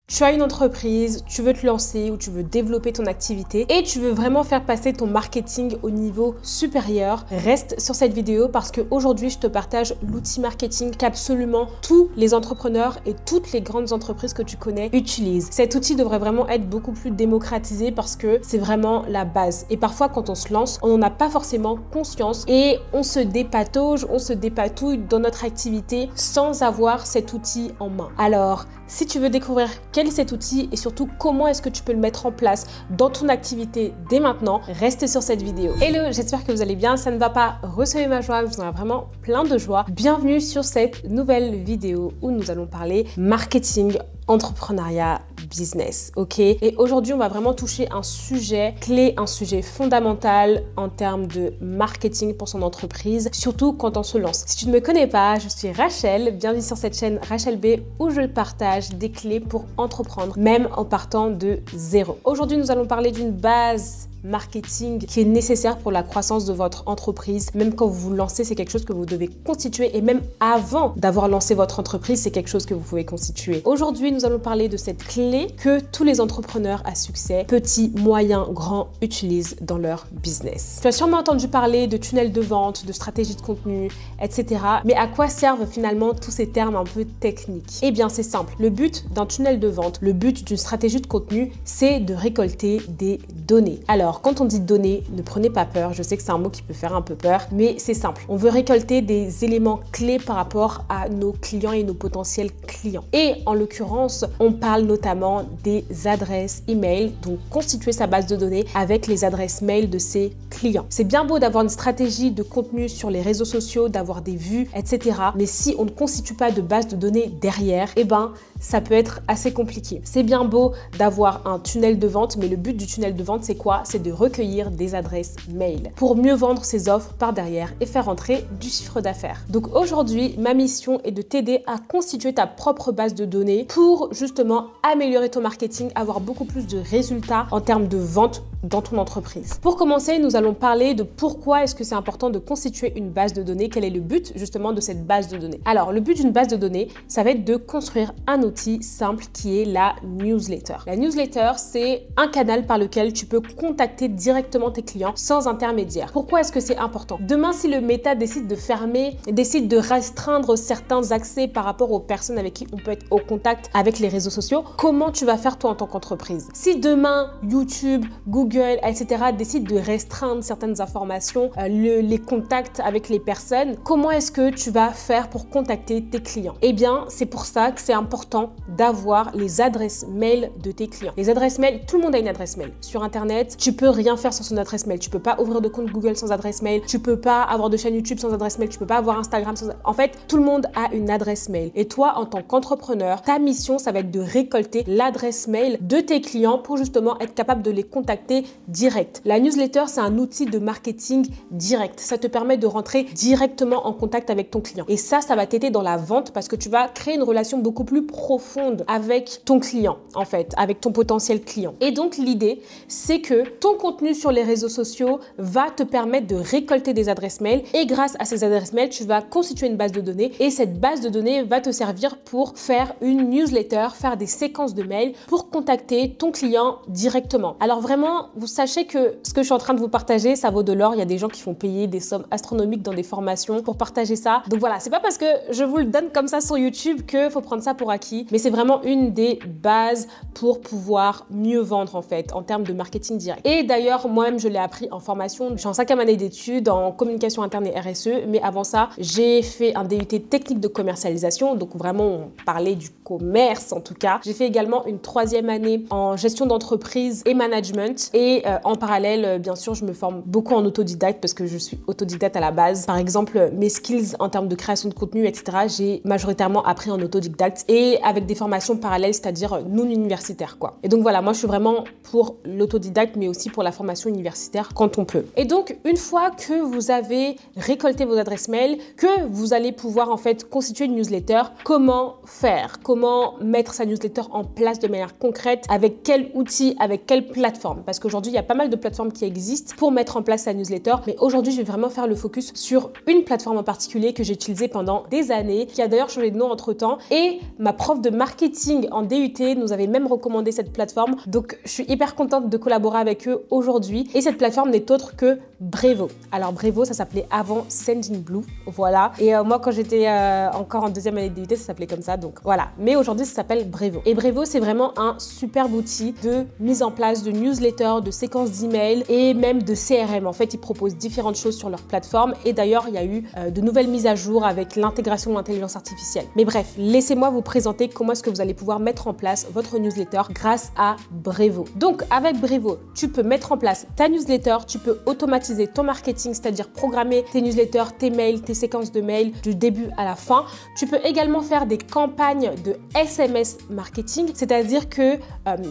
Tu as une entreprise, tu veux te lancer ou tu veux développer ton activité et tu veux vraiment faire passer ton marketing au niveau supérieur, reste sur cette vidéo parce qu'aujourd'hui, je te partage l'outil marketing qu'absolument tous les entrepreneurs et toutes les grandes entreprises que tu connais utilisent. Cet outil devrait vraiment être beaucoup plus démocratisé parce que c'est vraiment la base. Et parfois, quand on se lance, on n'en a pas forcément conscience et on se dépatauge, on se dépatouille dans notre activité sans avoir cet outil en main. Alors, si tu veux découvrir quel est cet outil et surtout comment est-ce que tu peux le mettre en place dans ton activité dès maintenant, reste sur cette vidéo. Hello, j'espère que vous allez bien, ça ne va pas, recevez ma joie, vous en avez vraiment plein de joie. Bienvenue sur cette nouvelle vidéo où nous allons parler marketing, entrepreneuriat, business, ok? Et aujourd'hui, on va vraiment toucher un sujet clé, un sujet fondamental en termes de marketing pour son entreprise, surtout quand on se lance. Si tu ne me connais pas, je suis Rachel, bienvenue sur cette chaîne Rachel B où je partage des clés pour entreprendre, même en partant de zéro. Aujourd'hui, nous allons parler d'une base marketing qui est nécessaire pour la croissance de votre entreprise. Même quand vous vous lancez, c'est quelque chose que vous devez constituer et même avant d'avoir lancé votre entreprise, c'est quelque chose que vous pouvez constituer. Aujourd'hui, nous allons parler de cette clé que tous les entrepreneurs à succès, petits, moyens, grands, utilisent dans leur business. Tu as sûrement entendu parler de tunnel de vente, de stratégie de contenu, etc. Mais à quoi servent finalement tous ces termes un peu techniques? Eh bien, c'est simple. Le but d'un tunnel de vente, le but d'une stratégie de contenu, c'est de récolter des données. Alors, quand on dit données, ne prenez pas peur. Je sais que c'est un mot qui peut faire un peu peur, mais c'est simple. On veut récolter des éléments clés par rapport à nos clients et nos potentiels clients. Et en l'occurrence, on parle notamment des adresses email, donc constituer sa base de données avec les adresses mail de ses clients. C'est bien beau d'avoir une stratégie de contenu sur les réseaux sociaux, d'avoir des vues, etc. Mais si on ne constitue pas de base de données derrière, eh ben, ça peut être assez compliqué. C'est bien beau d'avoir un tunnel de vente, mais le but du tunnel de vente, c'est quoi? C'est de recueillir des adresses mail pour mieux vendre ses offres par derrière et faire entrer du chiffre d'affaires. Donc aujourd'hui, ma mission est de t'aider à constituer ta propre base de données pour justement améliorer ton marketing, avoir beaucoup plus de résultats en termes de vente dans ton entreprise. Pour commencer, nous allons parler de pourquoi est-ce que c'est important de constituer une base de données, quel est le but justement de cette base de données. Alors, le but d'une base de données, ça va être de construire un outil simple qui est la newsletter. La newsletter, c'est un canal par lequel tu peux contacter directement tes clients sans intermédiaire. Pourquoi est-ce que c'est important? Demain, si le méta décide de fermer, décide de restreindre certains accès par rapport aux personnes avec qui on peut être au contact avec les réseaux sociaux, comment tu vas faire toi en tant qu'entreprise? Si demain, YouTube, Google, etc. décident de restreindre certaines informations, les contacts avec les personnes, comment est-ce que tu vas faire pour contacter tes clients? Eh bien, c'est pour ça que c'est important d'avoir les adresses mail de tes clients. Les adresses mail, tout le monde a une adresse mail. Sur Internet, tu peux rien faire sans son adresse mail. Tu peux pas ouvrir de compte Google sans adresse mail. Tu peux pas avoir de chaîne YouTube sans adresse mail. Tu peux pas avoir Instagram sans... En fait, tout le monde a une adresse mail. Et toi, en tant qu'entrepreneur, ta mission, ça va être de récolter l'adresse mail de tes clients pour justement être capable de les contacter direct. La newsletter, c'est un outil de marketing direct. Ça te permet de rentrer directement en contact avec ton client. Et ça va t'aider dans la vente parce que tu vas créer une relation beaucoup plus profonde avec ton client, en fait, avec ton potentiel client. Et donc, l'idée, c'est que ton contenu sur les réseaux sociaux va te permettre de récolter des adresses mail et grâce à ces adresses mail, tu vas constituer une base de données et cette base de données va te servir pour faire une newsletter, faire des séquences de mails pour contacter ton client directement. Alors vraiment, vous sachez que ce que je suis en train de vous partager, ça vaut de l'or. Il y a des gens qui font payer des sommes astronomiques dans des formations pour partager ça. Donc voilà, c'est pas parce que je vous le donne comme ça sur YouTube que faut prendre ça pour acquis, mais c'est vraiment une des bases pour pouvoir mieux vendre en fait, en termes de marketing direct. Et d'ailleurs, moi-même, je l'ai appris en formation. Je suis en 5e année d'études en communication interne et RSE, mais avant ça, j'ai fait un DUT technique de commercialisation. Donc vraiment, on parlait du commerce en tout cas. J'ai fait également une 3e année en gestion d'entreprise et management. Et en parallèle, bien sûr, je me forme beaucoup en autodidacte parce que je suis autodidacte à la base. Par exemple, mes skills en termes de création de contenu, etc., j'ai majoritairement appris en autodidacte et avec des formations parallèles, c'est-à-dire non universitaires, quoi. Et donc voilà, moi, je suis vraiment pour l'autodidacte, mais aussi pour la formation universitaire quand on peut. Et donc, une fois que vous avez récolté vos adresses mail, que vous allez pouvoir en fait constituer une newsletter, comment faire? Comment mettre sa newsletter en place de manière concrète? Avec quel outil? Avec quelle plateforme? Parce que qu'aujourd'hui, il y a pas mal de plateformes qui existent pour mettre en place sa newsletter. Mais aujourd'hui, je vais vraiment faire le focus sur une plateforme en particulier que j'ai utilisée pendant des années, qui a d'ailleurs changé de nom entre-temps. Et ma prof de marketing en DUT nous avait même recommandé cette plateforme. Donc, je suis hyper contente de collaborer avec eux aujourd'hui. Et cette plateforme n'est autre que Brevo. Alors, Brevo, ça s'appelait avant Sendinblue. Voilà. Et moi, quand j'étais encore en deuxième année de DUT, ça s'appelait comme ça. Donc, voilà. Mais aujourd'hui, ça s'appelle Brevo. Et Brevo, c'est vraiment un superbe outil de mise en place de newsletters, de séquences d'emails et même de CRM. En fait, ils proposent différentes choses sur leur plateforme. Et d'ailleurs, il y a eu de nouvelles mises à jour avec l'intégration de l'intelligence artificielle. Mais bref, laissez-moi vous présenter comment est-ce que vous allez pouvoir mettre en place votre newsletter grâce à Brevo. Donc, avec Brevo, tu peux mettre en place ta newsletter, tu peux automatiser ton marketing, c'est-à-dire programmer tes newsletters, tes mails, tes séquences de mails du début à la fin. Tu peux également faire des campagnes de SMS marketing, c'est-à-dire que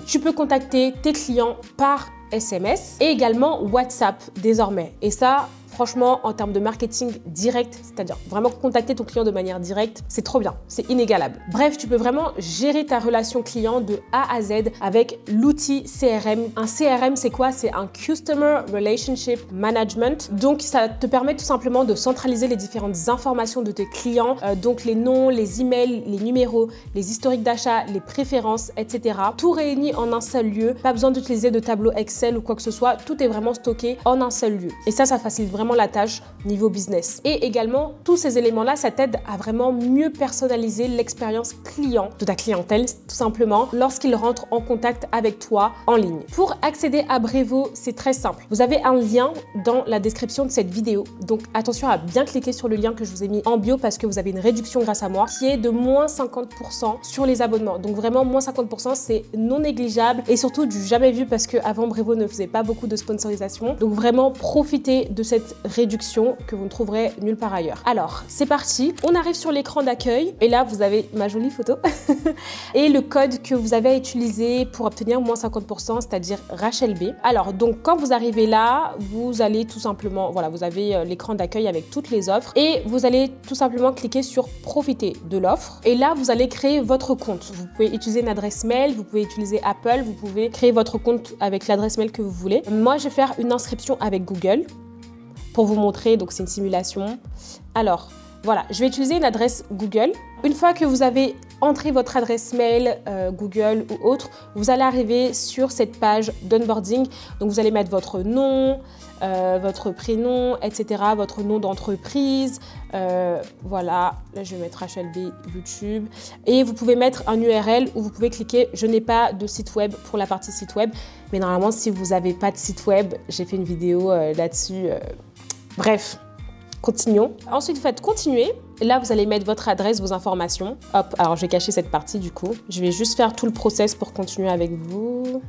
tu peux contacter tes clients par SMS et également WhatsApp désormais. Et ça, franchement, en termes de marketing direct, c'est-à-dire vraiment contacter ton client de manière directe, c'est trop bien, c'est inégalable. Bref, tu peux vraiment gérer ta relation client de A à Z avec l'outil CRM. Un CRM, c'est quoi? C'est un Customer Relationship Management. Donc, ça te permet tout simplement de centraliser les différentes informations de tes clients, donc les noms, les emails, les numéros, les historiques d'achat, les préférences, etc. Tout réuni en un seul lieu. Pas besoin d'utiliser de tableau Excel ou quoi que ce soit. Tout est vraiment stocké en un seul lieu. Et ça facilite vraiment la tâche niveau business. Et également, tous ces éléments-là, ça t'aide à vraiment mieux personnaliser l'expérience client de ta clientèle, tout simplement, lorsqu'ils rentrent en contact avec toi en ligne. Pour accéder à Brevo, c'est très simple. Vous avez un lien dans la description de cette vidéo. Donc, attention à bien cliquer sur le lien que je vous ai mis en bio parce que vous avez une réduction grâce à moi qui est de moins 50% sur les abonnements. Donc, vraiment, moins 50%, c'est non négligeable et surtout du jamais vu parce qu'avant, Brevo ne faisait pas beaucoup de sponsorisation. Donc, vraiment, profitez de cette réduction que vous ne trouverez nulle part ailleurs. Alors, c'est parti. On arrive sur l'écran d'accueil et là, vous avez ma jolie photo et le code que vous avez à utiliser pour obtenir moins 50%, c'est-à-dire Rachel B. Alors, donc, quand vous arrivez là, vous allez tout simplement, voilà, vous avez l'écran d'accueil avec toutes les offres et vous allez tout simplement cliquer sur profiter de l'offre et là, vous allez créer votre compte. Vous pouvez utiliser une adresse mail, vous pouvez utiliser Apple, vous pouvez créer votre compte avec l'adresse mail que vous voulez. Moi, je vais faire une inscription avec Google pour vous montrer, donc c'est une simulation. Alors, voilà, je vais utiliser une adresse Google. Une fois que vous avez entré votre adresse mail Google ou autre, vous allez arriver sur cette page d'onboarding. Donc, vous allez mettre votre nom, votre prénom, etc., votre nom d'entreprise. Voilà, là, je vais mettre HLB YouTube. Et vous pouvez mettre un URL où vous pouvez cliquer « Je n'ai pas de site web » pour la partie site web. Mais normalement, si vous n'avez pas de site web, j'ai fait une vidéo là-dessus. Bref, continuons. Ensuite, vous faites continuer. Là, vous allez mettre votre adresse, vos informations. Hop, alors je vais cacher cette partie du coup. Je vais juste faire tout le process pour continuer avec vous.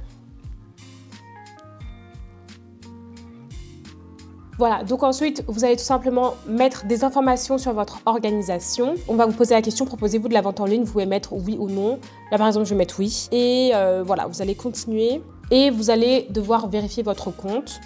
Voilà, donc ensuite, vous allez tout simplement mettre des informations sur votre organisation. On va vous poser la question, proposez-vous de la vente en ligne? Vous pouvez mettre oui ou non. Là, par exemple, je vais mettre oui. Et voilà, vous allez continuer. Et vous allez devoir vérifier votre compte.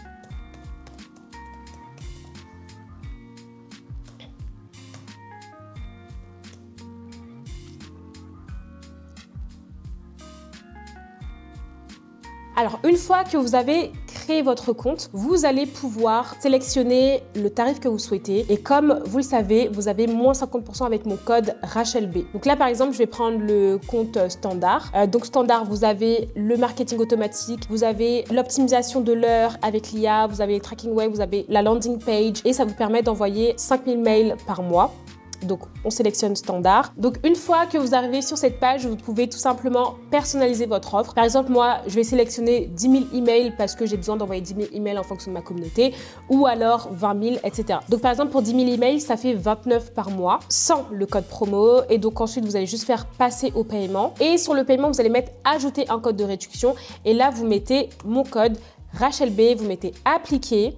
Alors, une fois que vous avez créé votre compte, vous allez pouvoir sélectionner le tarif que vous souhaitez. Et comme vous le savez, vous avez moins 50% avec mon code RachelB. Donc là, par exemple, je vais prendre le compte standard. Donc standard, vous avez le marketing automatique, vous avez l'optimisation de l'heure avec l'IA, vous avez le tracking web, vous avez la landing page et ça vous permet d'envoyer 5000 mails par mois. Donc, on sélectionne standard. Donc, une fois que vous arrivez sur cette page, vous pouvez tout simplement personnaliser votre offre. Par exemple, moi, je vais sélectionner 10 000 emails parce que j'ai besoin d'envoyer 10 000 emails en fonction de ma communauté ou alors 20 000, etc. Donc, par exemple, pour 10 000 emails, ça fait 29 par mois sans le code promo. Et donc, ensuite, vous allez juste faire passer au paiement. Et sur le paiement, vous allez mettre ajouter un code de réduction. Et là, vous mettez mon code RachelB, vous mettez appliquer.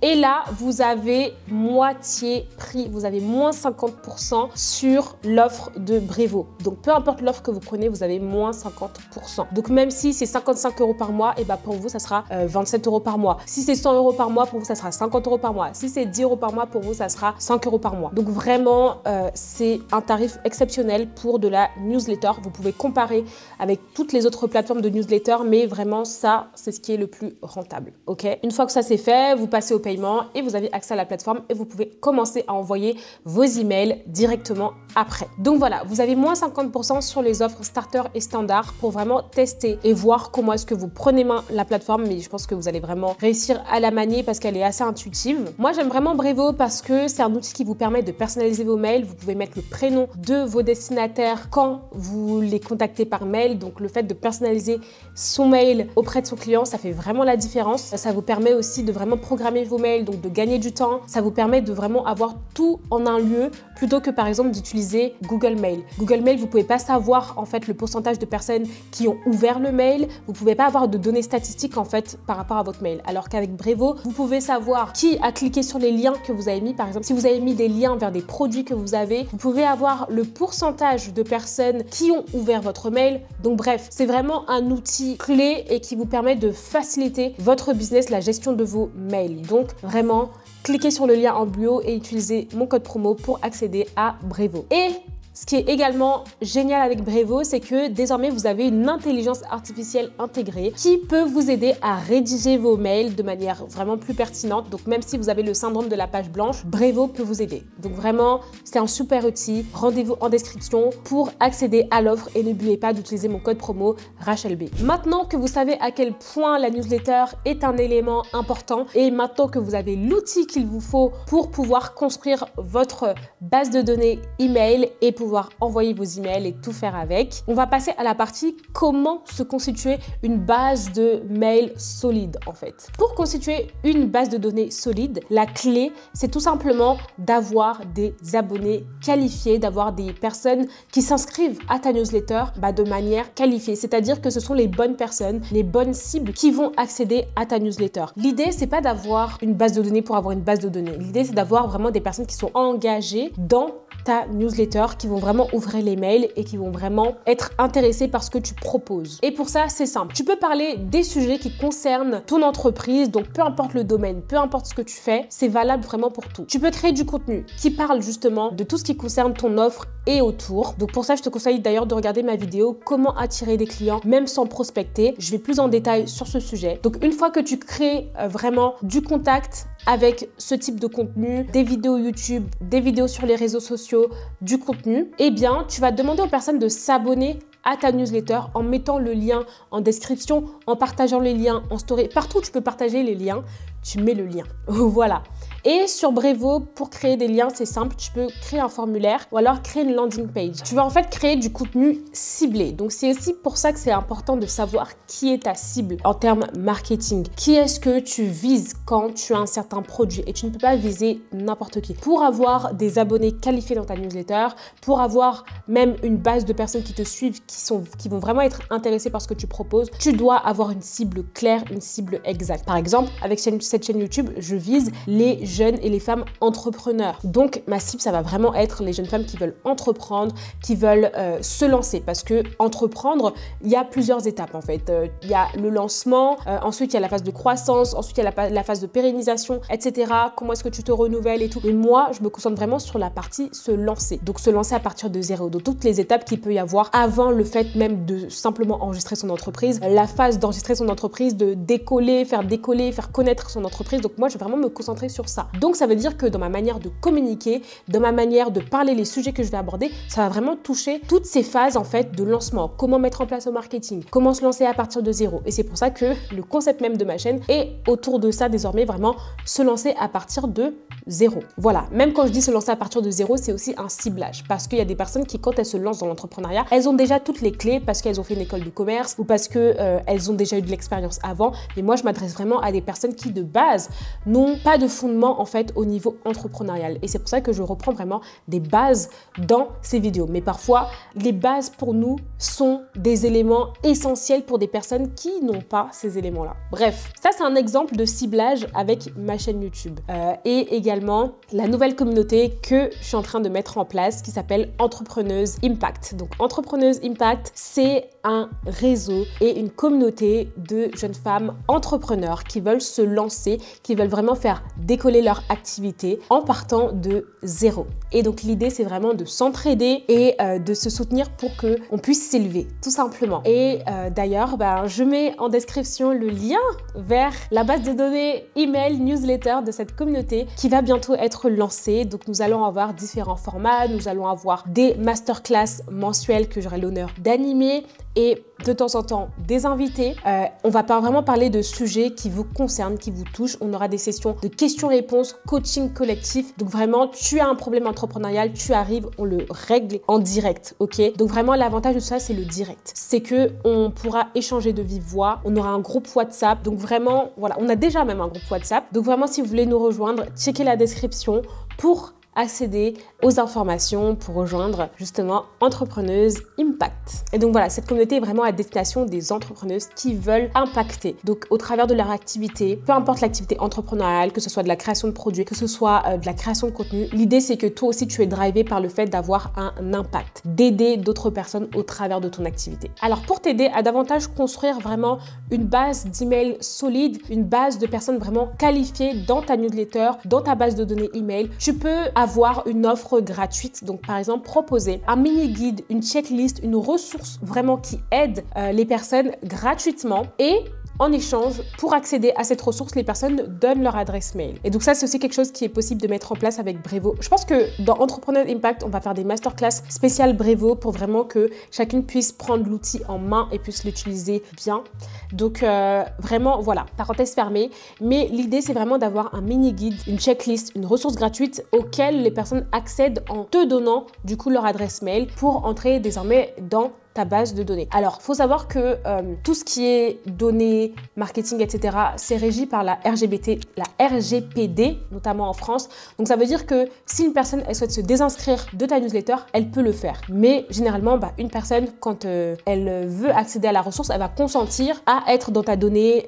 Et là, vous avez moitié prix, vous avez moins 50% sur l'offre de Brevo. Donc, peu importe l'offre que vous prenez, vous avez moins 50%. Donc, même si c'est 55 € par mois, et ben pour vous, ça sera 27 € par mois. Si c'est 100 € par mois, pour vous, ça sera 50 € par mois. Si c'est 10 € par mois, pour vous, ça sera 5 € par mois. Donc, vraiment, c'est un tarif exceptionnel pour de la newsletter. Vous pouvez comparer avec toutes les autres plateformes de newsletter, mais vraiment, ça, c'est ce qui est le plus rentable. Ok. Une fois que ça c'est fait, vous passez au paiement et vous avez accès à la plateforme et vous pouvez commencer à envoyer vos emails directement après. Donc voilà, vous avez moins 50% sur les offres starter et standard pour vraiment tester et voir comment est-ce que vous prenez main la plateforme, mais je pense que vous allez vraiment réussir à la manier parce qu'elle est assez intuitive. Moi, j'aime vraiment Brevo parce que c'est un outil qui vous permet de personnaliser vos mails. Vous pouvez mettre le prénom de vos destinataires quand vous les contactez par mail. Donc le fait de personnaliser son mail auprès de son client, ça fait vraiment la différence. Ça vous permet aussi de vraiment programmer vos mails, donc de gagner du temps. Ça vous permet de vraiment avoir tout en un lieu plutôt que par exemple d'utiliser Google Mail. Google Mail, vous pouvez pas savoir en fait le pourcentage de personnes qui ont ouvert le mail. Vous pouvez pas avoir de données statistiques en fait par rapport à votre mail. Alors qu'avec Brevo, vous pouvez savoir qui a cliqué sur les liens que vous avez mis. Par exemple, si vous avez mis des liens vers des produits que vous avez, vous pouvez avoir le pourcentage de personnes qui ont ouvert votre mail. Donc bref, c'est vraiment un outil clé et qui vous permet de faciliter votre business, la gestion de vos mails. Donc vraiment, cliquez sur le lien en bio et utilisez mon code promo pour accéder à Brevo. Et ce qui est également génial avec Brevo, c'est que désormais, vous avez une intelligence artificielle intégrée qui peut vous aider à rédiger vos mails de manière vraiment plus pertinente. Donc, même si vous avez le syndrome de la page blanche, Brevo peut vous aider. Donc, vraiment, c'est un super outil. Rendez-vous en description pour accéder à l'offre et n'oubliez pas d'utiliser mon code promo RachelB. Maintenant que vous savez à quel point la newsletter est un élément important et maintenant que vous avez l'outil qu'il vous faut pour pouvoir construire votre base de données email et pouvoir envoyer vos emails et tout faire avec. On va passer à la partie comment se constituer une base de mail solide en fait. Pour constituer une base de données solide, la clé, c'est tout simplement d'avoir des abonnés qualifiés, d'avoir des personnes qui s'inscrivent à ta newsletter de manière qualifiée. C'est-à-dire que ce sont les bonnes personnes, les bonnes cibles qui vont accéder à ta newsletter. L'idée, c'est pas d'avoir une base de données pour avoir une base de données. L'idée, c'est d'avoir vraiment des personnes qui sont engagées dans ta newsletter, qui vont vraiment ouvrir les mails et qui vont vraiment être intéressés par ce que tu proposes. Et pour ça, c'est simple. Tu peux parler des sujets qui concernent ton entreprise, donc peu importe le domaine, peu importe ce que tu fais, c'est valable vraiment pour tout. Tu peux créer du contenu qui parle justement de tout ce qui concerne ton offre et autour. Donc pour ça, je te conseille d'ailleurs de regarder ma vidéo comment attirer des clients même sans prospecter. Je vais plus en détail sur ce sujet. Donc une fois que tu crées vraiment du contact avec ce type de contenu, des vidéos YouTube, des vidéos sur les réseaux sociaux, du contenu, eh bien, tu vas demander aux personnes de s'abonner à ta newsletter en mettant le lien en description, en partageant les liens en story. Partout où tu peux partager les liens, tu mets le lien. Voilà. Et sur Brevo, pour créer des liens, c'est simple, tu peux créer un formulaire ou alors créer une landing page. Tu vas en fait créer du contenu ciblé. Donc c'est aussi pour ça que c'est important de savoir qui est ta cible en termes marketing. Qui est-ce que tu vises quand tu as un certain produit et tu ne peux pas viser n'importe qui. Pour avoir des abonnés qualifiés dans ta newsletter, pour avoir même une base de personnes qui te suivent, qui vont vraiment être intéressées par ce que tu proposes, tu dois avoir une cible claire, une cible exacte. Par exemple, avec cette chaîne YouTube, je vise les jeunes et les femmes entrepreneurs. Donc, ma cible, ça va vraiment être les jeunes femmes qui veulent entreprendre, qui veulent se lancer. Parce que entreprendre, il y a plusieurs étapes en fait. Il y a le lancement, ensuite il y a la phase de croissance, ensuite il y a la phase de pérennisation, etc. Comment est-ce que tu te renouvelles et tout. Et moi, je me concentre vraiment sur la partie se lancer. Donc, se lancer à partir de zéro. Donc, toutes les étapes qu'il peut y avoir avant le fait même de simplement enregistrer son entreprise, la phase d'enregistrer son entreprise, de décoller, faire connaître son entreprise. Donc, moi, je vais vraiment me concentrer sur ça. Donc, ça veut dire que dans ma manière de communiquer, dans ma manière de parler les sujets que je vais aborder, ça va vraiment toucher toutes ces phases en fait de lancement. Comment mettre en place au marketing, comment se lancer à partir de zéro. Et c'est pour ça que le concept même de ma chaîne est autour de ça désormais, vraiment se lancer à partir de zéro. Voilà, même quand je dis se lancer à partir de zéro, c'est aussi un ciblage parce qu'il y a des personnes qui, quand elles se lancent dans l'entrepreneuriat, elles ont déjà toutes les clés parce qu'elles ont fait une école de commerce ou parce que elles ont déjà eu de l'expérience avant. Mais moi, je m'adresse vraiment à des personnes qui de base n'ont pas de fondement en fait au niveau entrepreneurial. Et c'est pour ça que je reprends vraiment des bases dans ces vidéos. Mais parfois, les bases pour nous sont des éléments essentiels pour des personnes qui n'ont pas ces éléments-là. Bref, ça c'est un exemple de ciblage avec ma chaîne YouTube. Et également la nouvelle communauté que je suis en train de mettre en place qui s'appelle Entrepreneuse Impact. Donc Entrepreneuse Impact, c'est un réseau et une communauté de jeunes femmes entrepreneurs qui veulent se lancer, qui veulent vraiment faire décoller leur activité en partant de zéro. Et donc l'idée c'est vraiment de s'entraider et de se soutenir pour qu'on puisse s'élever, tout simplement. Et d'ailleurs, je mets en description le lien vers la base de données email newsletter de cette communauté qui va bientôt être lancée. Donc nous allons avoir différents formats, nous allons avoir des masterclass mensuelles que j'aurai l'honneur d'animer et de temps en temps des invités. On va pas vraiment parler de sujets qui vous concernent, qui vous touchent. On aura des sessions de questions-réponses, coaching collectif. Donc vraiment, tu as un problème entrepreneurial, tu arrives, on le règle en direct, ok? Donc vraiment, l'avantage de ça, c'est le direct. C'est que on pourra échanger de vive voix. On aura un groupe WhatsApp. Donc vraiment, voilà, on a déjà même un groupe WhatsApp. Donc vraiment, si vous voulez nous rejoindre, checkez la description pour accéder aux informations pour rejoindre justement Entrepreneuse Impact. Et donc voilà, cette communauté est vraiment à destination des entrepreneuses qui veulent impacter. Donc au travers de leur activité, peu importe l'activité entrepreneuriale, que ce soit de la création de produits, que ce soit de la création de contenu, l'idée c'est que toi aussi tu es drivé par le fait d'avoir un impact, d'aider d'autres personnes au travers de ton activité. Alors pour t'aider à davantage construire vraiment une base d'email solide, une base de personnes vraiment qualifiées dans ta newsletter, dans ta base de données email, tu peux avoir une offre gratuite. Donc par exemple, proposer un mini guide, une checklist, une ressource vraiment qui aide les personnes gratuitement et en échange, pour accéder à cette ressource, les personnes donnent leur adresse mail. Et donc ça, c'est aussi quelque chose qui est possible de mettre en place avec Brevo. Je pense que dans Entrepreneur Impact, on va faire des masterclass spéciales Brevo pour vraiment que chacune puisse prendre l'outil en main et puisse l'utiliser bien. Donc vraiment, voilà, parenthèse fermée. Mais l'idée, c'est vraiment d'avoir un mini guide, une checklist, une ressource gratuite auquel les personnes accèdent en te donnant du coup leur adresse mail pour entrer désormais dans ta base de données. Alors, il faut savoir que tout ce qui est données, marketing, etc., c'est régi par la RGPD, notamment en France. Donc, ça veut dire que si une personne, elle souhaite se désinscrire de ta newsletter, elle peut le faire. Mais généralement, une personne, quand elle veut accéder à la ressource, elle va consentir à être dans ta donnée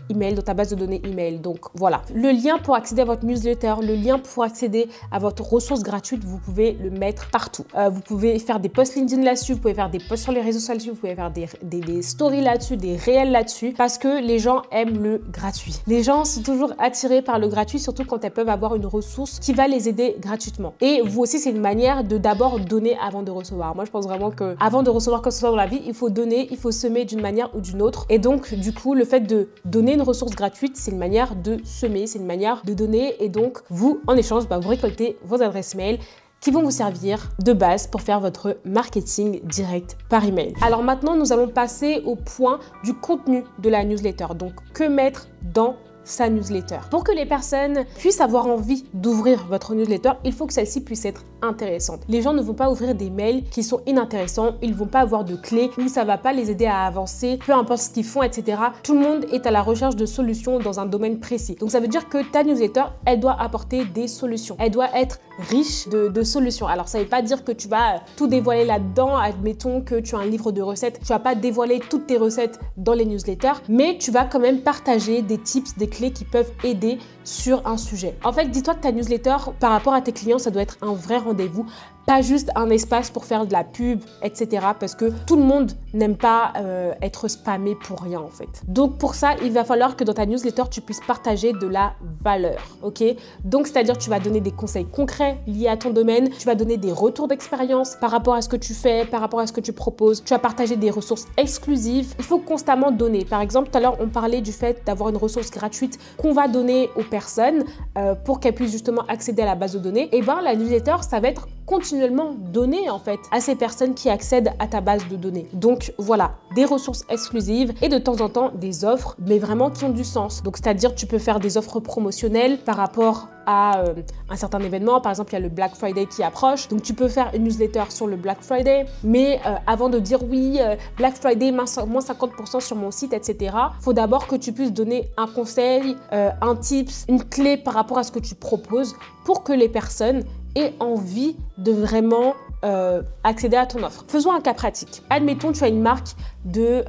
email, dans ta base de données email. Donc, voilà. Le lien pour accéder à votre newsletter, le lien pour accéder à votre ressource gratuite, vous pouvez le mettre partout. Vous pouvez faire des posts LinkedIn là-dessus, vous pouvez faire des posts sur les réseaux sociaux, vous pouvez faire des stories là-dessus, des réels là-dessus, parce que les gens aiment le gratuit. Les gens sont toujours attirés par le gratuit, surtout quand elles peuvent avoir une ressource qui va les aider gratuitement. Et vous aussi, c'est une manière de d'abord donner avant de recevoir. Moi, je pense vraiment que avant de recevoir quoi que ce soit dans la vie, il faut donner, il faut semer d'une manière ou d'une autre. Et donc, du coup, le fait de donner une ressource gratuite, c'est une manière de semer, c'est une manière de donner. Et donc, vous, en échange, vous récoltez vos adresses mail qui vont vous servir de base pour faire votre marketing direct par email. Alors maintenant, nous allons passer au point du contenu de la newsletter. Donc, que mettre dans sa newsletter. Pour que les personnes puissent avoir envie d'ouvrir votre newsletter, il faut que celle-ci puisse être intéressante. Les gens ne vont pas ouvrir des mails qui sont inintéressants, ils ne vont pas avoir de clés ou ça ne va pas les aider à avancer, peu importe ce qu'ils font, etc. Tout le monde est à la recherche de solutions dans un domaine précis. Donc ça veut dire que ta newsletter, elle doit apporter des solutions. Elle doit être riche de solutions. Alors ça ne veut pas dire que tu vas tout dévoiler là-dedans. Admettons que tu as un livre de recettes, tu vas pas dévoiler toutes tes recettes dans les newsletters, mais tu vas quand même partager des tips, des clés qui peuvent aider sur un sujet. En fait, dis-toi que ta newsletter, par rapport à tes clients, ça doit être un vrai rendez-vous, pas juste un espace pour faire de la pub, etc. Parce que tout le monde n'aime pas être spammé pour rien, en fait. Donc, pour ça, il va falloir que dans ta newsletter, tu puisses partager de la valeur, ok? Donc, c'est-à-dire tu vas donner des conseils concrets liés à ton domaine, tu vas donner des retours d'expérience par rapport à ce que tu fais, par rapport à ce que tu proposes, tu vas partager des ressources exclusives. Il faut constamment donner. Par exemple, tout à l'heure, on parlait du fait d'avoir une ressource gratuite qu'on va donner aux personnes pour qu'elles puissent justement accéder à la base de données. Et bien, la newsletter, ça va être continuellement donner en fait à ces personnes qui accèdent à ta base de données. Donc voilà, des ressources exclusives et de temps en temps des offres, mais vraiment qui ont du sens. Donc c'est-à-dire tu peux faire des offres promotionnelles par rapport à un certain événement. Par exemple, il y a le Black Friday qui approche. Donc, tu peux faire une newsletter sur le Black Friday. Mais avant de dire oui, Black Friday, moins 50% sur mon site, etc., il faut d'abord que tu puisses donner un conseil, un tips, une clé par rapport à ce que tu proposes pour que les personnes aient envie de vraiment accéder à ton offre. Faisons un cas pratique. Admettons, tu as une marque de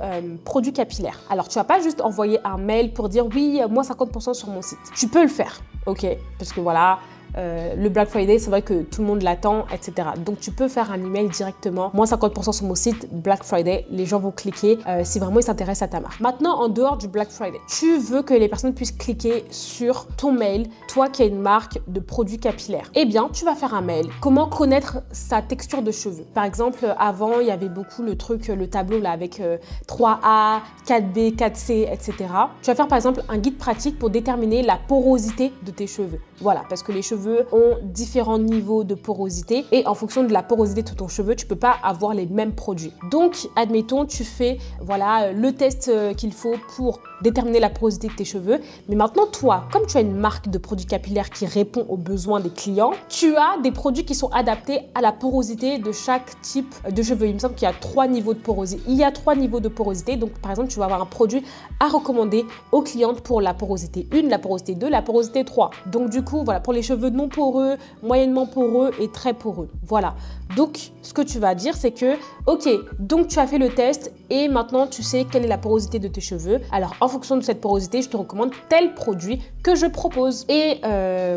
produits capillaires. Alors, tu vas pas juste envoyer un mail pour dire oui, moins 50% sur mon site. Tu peux le faire, ok? Parce que voilà, le Black Friday, c'est vrai que tout le monde l'attend, etc. Donc, tu peux faire un email directement, moins 50% sur mon site, Black Friday. Les gens vont cliquer si vraiment ils s'intéressent à ta marque. Maintenant, en dehors du Black Friday, tu veux que les personnes puissent cliquer sur ton mail, toi qui as une marque de produits capillaires. Eh bien, tu vas faire un mail. Comment connaître sa texture de cheveux? Par exemple, avant, il y avait beaucoup le truc, le tableau là avec 3A, 4B, 4C, etc. Tu vas faire par exemple un guide pratique pour déterminer la porosité de tes cheveux. Voilà, parce que les cheveux ont différents niveaux de porosité et en fonction de la porosité de ton cheveu, tu peux pas avoir les mêmes produits. Donc, admettons, tu fais voilà le test qu'il faut pour déterminer la porosité de tes cheveux. Mais maintenant, toi, comme tu as une marque de produits capillaires qui répond aux besoins des clients, tu as des produits qui sont adaptés à la porosité de chaque type de cheveux. Il me semble qu'il y a 3 niveaux de porosité. Il y a 3 niveaux de porosité. Donc, par exemple, tu vas avoir un produit à recommander aux clientes pour la porosité 1, la porosité 2, la porosité 3. Donc, du coup, voilà, pour les cheveux non poreux, moyennement poreux et très poreux. Voilà. Donc, ce que tu vas dire, c'est que, ok, donc tu as fait le test et maintenant tu sais quelle est la porosité de tes cheveux. Alors, en fonction de cette porosité, je te recommande tel produit que je propose. Et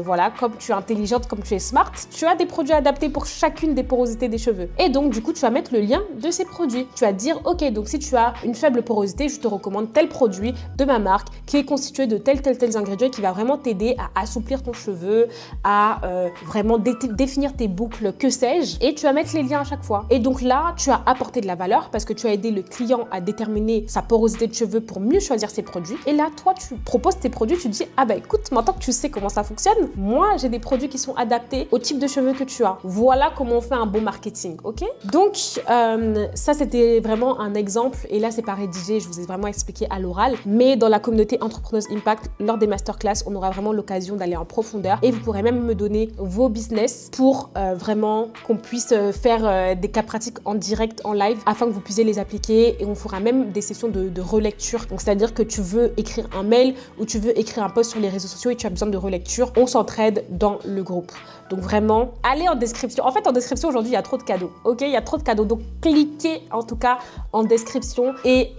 voilà, comme tu es intelligente, comme tu es smart, tu as des produits adaptés pour chacune des porosités des cheveux. Et donc, du coup, tu vas mettre le lien de ces produits. Tu vas dire, ok, donc si tu as une faible porosité, je te recommande tel produit de ma marque qui est constitué de tels ingrédients qui va vraiment t'aider à assouplir ton cheveu, à vraiment définir tes boucles, que sais-je. Et tu vas mettre les liens à chaque fois. Et donc là, tu as apporté de la valeur parce que tu as aidé le client à déterminer sa porosité de cheveux pour mieux choisir ses produits. Et là, toi, tu proposes tes produits, tu te dis, ah bah écoute, maintenant que tu sais comment ça fonctionne, moi, j'ai des produits qui sont adaptés au type de cheveux que tu as. Voilà comment on fait un bon marketing, ok? Donc, ça, c'était vraiment un exemple. Et là, c'est pas rédigé, je vous ai vraiment expliqué à l'oral. Mais dans la communauté Entrepreneuse Impact, lors des masterclass, on aura vraiment l'occasion d'aller en profondeur. Et vous pourrez même me donner vos business pour vraiment qu'on puisse faire des cas pratiques en direct, en live, afin que vous puissiez les appliquer. Et on fera même des sessions de relecture. Donc, c'est-à-dire que tu veux écrire un mail ou tu veux écrire un post sur les réseaux sociaux et tu as besoin de relecture. On s'entraide dans le groupe. Donc, vraiment, allez en description. En fait, en description, aujourd'hui, il y a trop de cadeaux. Ok, il y a trop de cadeaux. Donc, cliquez en tout cas en description. Et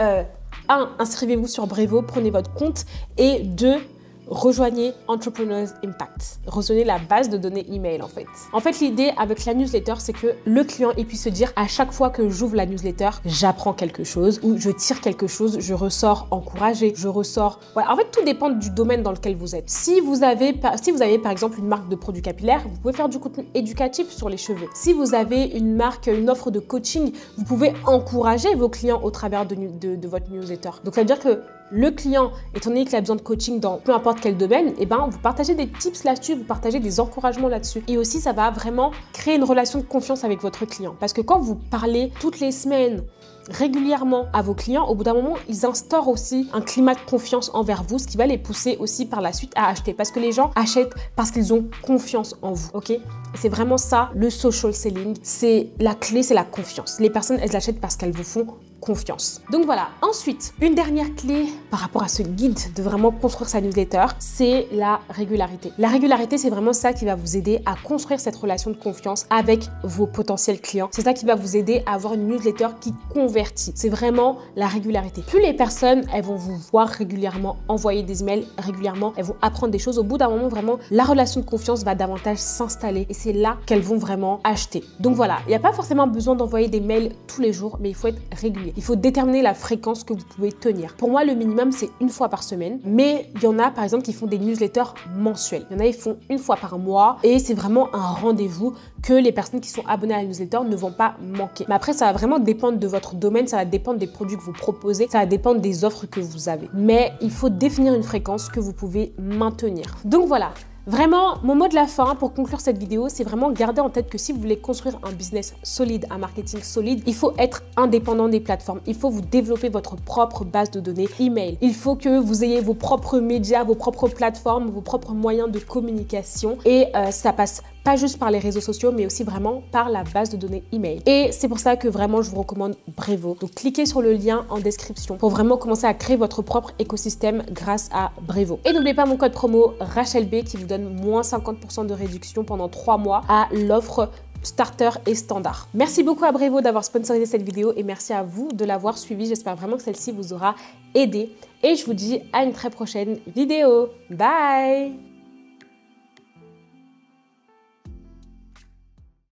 1, inscrivez-vous sur Brevo, prenez votre compte. Et 2, rejoignez Entrepreneuse Impact. Rejoignez la base de données email en fait. En fait, l'idée avec la newsletter, c'est que le client il puisse se dire à chaque fois que j'ouvre la newsletter, j'apprends quelque chose ou je tire quelque chose, je ressors encouragé, je ressors. Voilà. En fait, tout dépend du domaine dans lequel vous êtes. Si vous avez par exemple une marque de produits capillaires, vous pouvez faire du contenu éducatif sur les cheveux. Si vous avez une marque, une offre de coaching, vous pouvez encourager vos clients au travers de votre newsletter. Donc, ça veut dire que le client, étant donné qu'il a besoin de coaching dans peu importe quel domaine, eh ben, vous partagez des tips là-dessus, vous partagez des encouragements là-dessus. Et aussi, ça va vraiment créer une relation de confiance avec votre client. Parce que quand vous parlez toutes les semaines, régulièrement à vos clients, au bout d'un moment, ils instaurent aussi un climat de confiance envers vous, ce qui va les pousser aussi par la suite à acheter. Parce que les gens achètent parce qu'ils ont confiance en vous, ok? C'est vraiment ça, le social selling. C'est la clé, c'est la confiance. Les personnes, elles achètent parce qu'elles vous font confiance. Donc voilà. Ensuite, une dernière clé par rapport à ce guide de vraiment construire sa newsletter, c'est la régularité. La régularité, c'est vraiment ça qui va vous aider à construire cette relation de confiance avec vos potentiels clients. C'est ça qui va vous aider à avoir une newsletter qui convertit. C'est vraiment la régularité. Plus les personnes, elles vont vous voir régulièrement, envoyer des emails régulièrement, elles vont apprendre des choses. Au bout d'un moment, vraiment, la relation de confiance va davantage s'installer et c'est là qu'elles vont vraiment acheter. Donc voilà, il n'y a pas forcément besoin d'envoyer des mails tous les jours, mais il faut être régulier. Il faut déterminer la fréquence que vous pouvez tenir. Pour moi, le minimum, c'est 1 fois par semaine. Mais il y en a, par exemple, qui font des newsletters mensuels. Il y en a, ils font 1 fois par mois. Et c'est vraiment un rendez-vous que les personnes qui sont abonnées à la newsletter ne vont pas manquer. Mais après, ça va vraiment dépendre de votre domaine. Ça va dépendre des produits que vous proposez. Ça va dépendre des offres que vous avez. Mais il faut définir une fréquence que vous pouvez maintenir. Donc voilà. Vraiment, mon mot de la fin pour conclure cette vidéo, c'est vraiment garder en tête que si vous voulez construire un business solide, un marketing solide, il faut être indépendant des plateformes. Il faut vous développer votre propre base de données email. Il faut que vous ayez vos propres médias, vos propres plateformes, vos propres moyens de communication. Et ça passe pas juste par les réseaux sociaux, mais aussi vraiment par la base de données email. Et c'est pour ça que vraiment, je vous recommande Brevo. Donc, cliquez sur le lien en description pour vraiment commencer à créer votre propre écosystème grâce à Brevo. Et n'oubliez pas mon code promo RachelB qui vous donne moins 50% de réduction pendant 3 mois à l'offre starter et standard. Merci beaucoup à Brevo d'avoir sponsorisé cette vidéo et merci à vous de l'avoir suivi. J'espère vraiment que celle-ci vous aura aidé. Et je vous dis à une très prochaine vidéo. Bye!